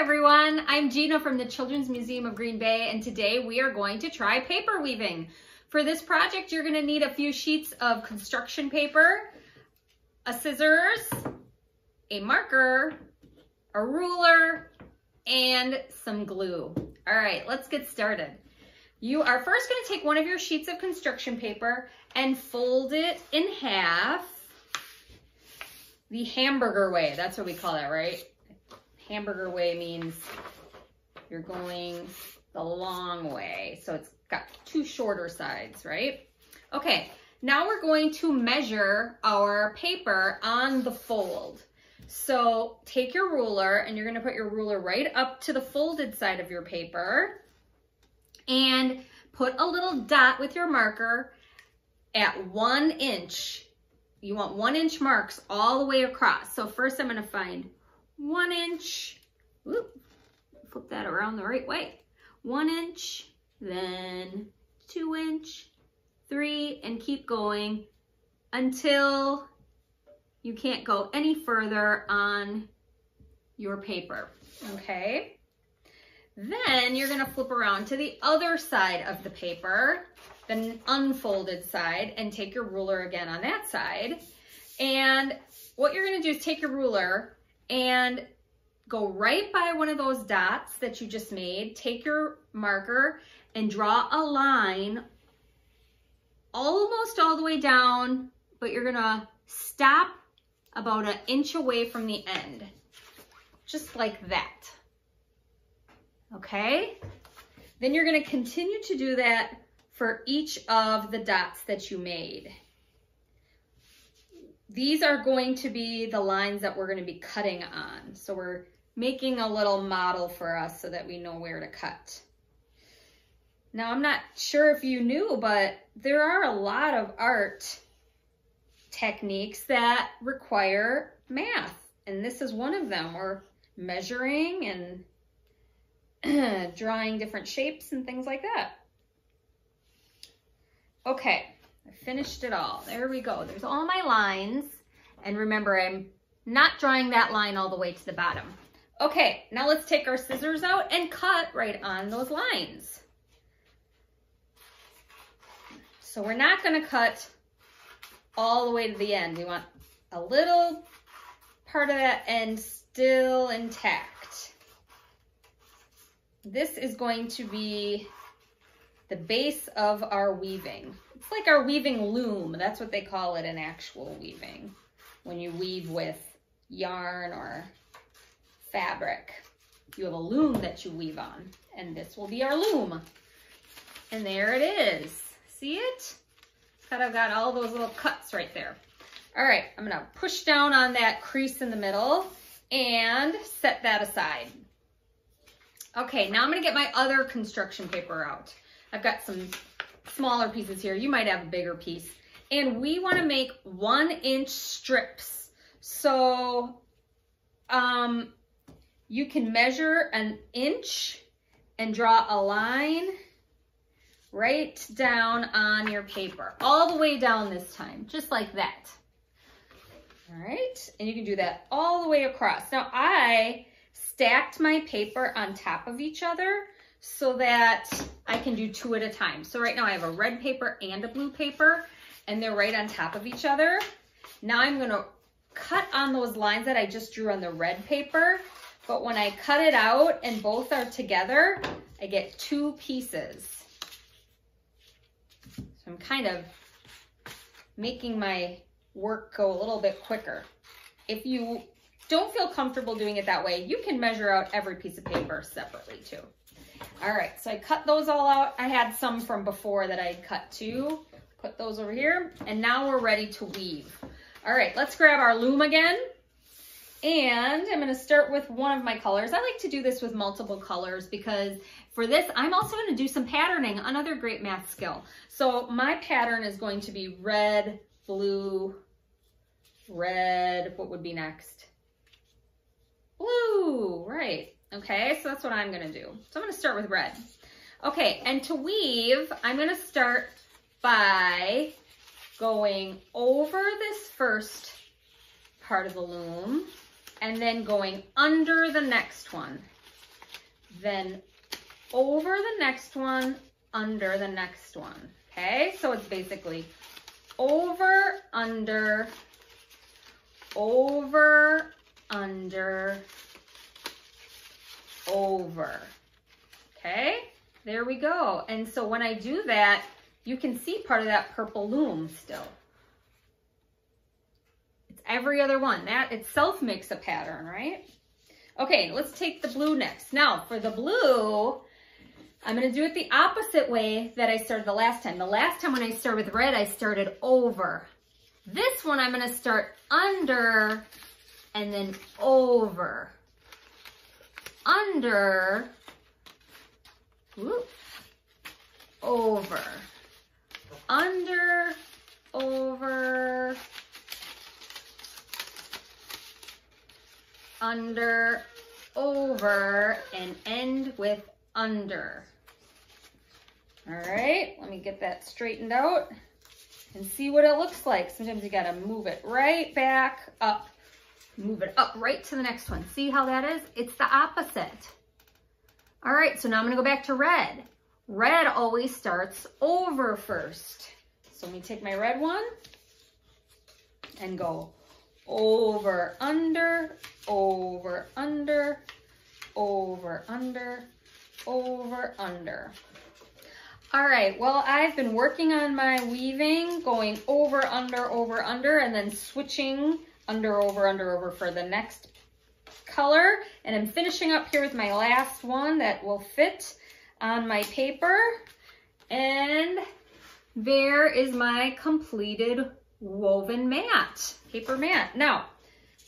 everyone, I'm Gina from the Children's Museum of Green Bay, and today we are going to try paper weaving. For this project, you're going to need a few sheets of construction paper, a scissors, a marker, a ruler, and some glue. All right, let's get started. You are first going to take one of your sheets of construction paper and fold it in half the hamburger way. That's what we call that, right? Hamburger way means you're going the long way. So it's got two shorter sides, right? Okay, now we're going to measure our paper on the fold. So take your ruler and you're gonna put your ruler right up to the folded side of your paper and put a little dot with your marker at 1 inch. You want 1 inch marks all the way across. So first I'm gonna find 1 inch, whoop, flip that around the right way. 1 inch, then 2 inch, 3, and keep going until you can't go any further on your paper, okay? Then you're gonna flip around to the other side of the paper, the unfolded side, and take your ruler again on that side. And what you're gonna do is take your ruler and go right by one of those dots that you just made, take your marker and draw a line almost all the way down, but you're gonna stop about 1 inch away from the end, just like that, okay? Then you're gonna continue to do that for each of the dots that you made. These are going to be the lines that we're going to be cutting on. So we're making a little model for us so that we know where to cut. Now, I'm not sure if you knew, but there are a lot of art techniques that require math. And this is one of them. We're measuring and drawing different shapes and things like that. Okay. I finished it all. There we go. There's all my lines. And remember, I'm not drawing that line all the way to the bottom. Okay, now let's take our scissors out and cut right on those lines. So we're not going to cut all the way to the end. We want a little part of that end still intact. This is going to be the base of our weaving. It's like our weaving loom. That's what they call it in actual weaving, when you weave with yarn or fabric. You have a loom that you weave on, and this will be our loom. And there it is. See it? Kind of got all those little cuts right there. All right, I'm gonna push down on that crease in the middle and set that aside. Okay, now I'm gonna get my other construction paper out. I've got some smaller pieces here. You might have a bigger piece. And we want to make 1 inch strips. So you can measure 1 inch and draw a line right down on your paper, all the way down this time, just like that. All right, and you can do that all the way across. Now I stacked my paper on top of each other so that I can do 2 at a time. So right now I have a red paper and a blue paper, and they're right on top of each other. Now I'm gonna cut on those lines that I just drew on the red paper, but when I cut it out and both are together, I get 2 pieces. So I'm kind of making my work go a little bit quicker. If you don't feel comfortable doing it that way, you can measure out every piece of paper separately too. All right, so I cut those all out. I had some from before that I'd cut too. Put those over here, and now we're ready to weave. All right, let's grab our loom again. And I'm gonna start with one of my colors. I like to do this with multiple colors because for this, I'm also gonna do some patterning, another great math skill. So my pattern is going to be red, blue, red, what would be next? Blue, right. Okay, so that's what I'm gonna do. So I'm gonna start with red. Okay, and to weave, I'm gonna start by going over this first part of the loom and then going under the next one. then over the next one, under the next one. Okay, so it's basically over, under, over, under, over. Okay, there we go. And so when I do that, you can see part of that purple loom still. It's every other one. That itself makes a pattern, right? Okay, let's take the blue next. Now for the blue, I'm gonna do it the opposite way that I started the last time. The last time when I started with red, I started over. This one, I'm gonna start under and then over. Under, whoop, over. Under, over, under, over, and end with under. All right, let me get that straightened out and see what it looks like. Sometimes you gotta move it right back up, move it up right to the next one. See how that is? It's the opposite. All right, so now I'm gonna go back to red. Red always starts over first. So let me take my red one and go over, under, over, under, over, under, over, under. All right, well, I've been working on my weaving, going over, under, and then switching under, over for the next color. And I'm finishing up here with my last one that will fit on my paper. And there is my completed woven mat, paper mat. Now,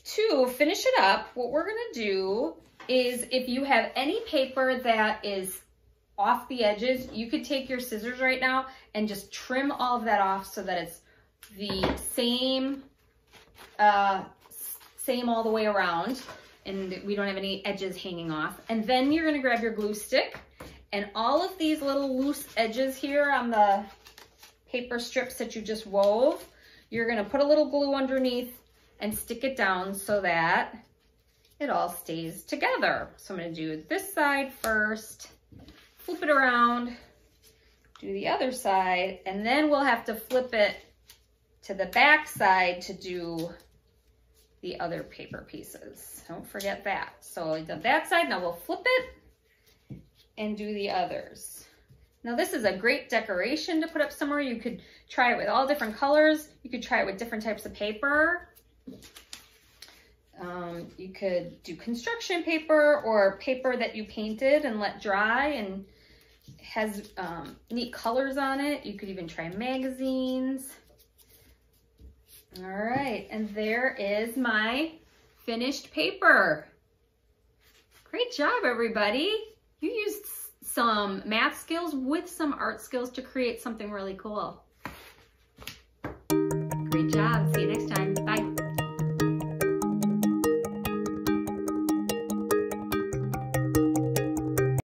to finish it up, what we're gonna do is if you have any paper that is off the edges, you could take your scissors right now and just trim all of that off so that it's the same all the way around and we don't have any edges hanging off. And then you're gonna grab your glue stick and all of these little loose edges here on the paper strips that you just wove, you're gonna put a little glue underneath and stick it down so that it all stays together. So I'm gonna do this side first, flip it around, do the other side, and then we'll have to flip it to the back side to do the other paper pieces. Don't forget that. So I did that side, now we'll flip it and do the others. Now this is a great decoration to put up somewhere. You could try it with all different colors. You could try it with different types of paper. You could do construction paper or paper that you painted and let dry and has neat colors on it. You could even try magazines. All right, and there is my finished paper. Great job, everybody. You used some math skills with some art skills to create something really cool.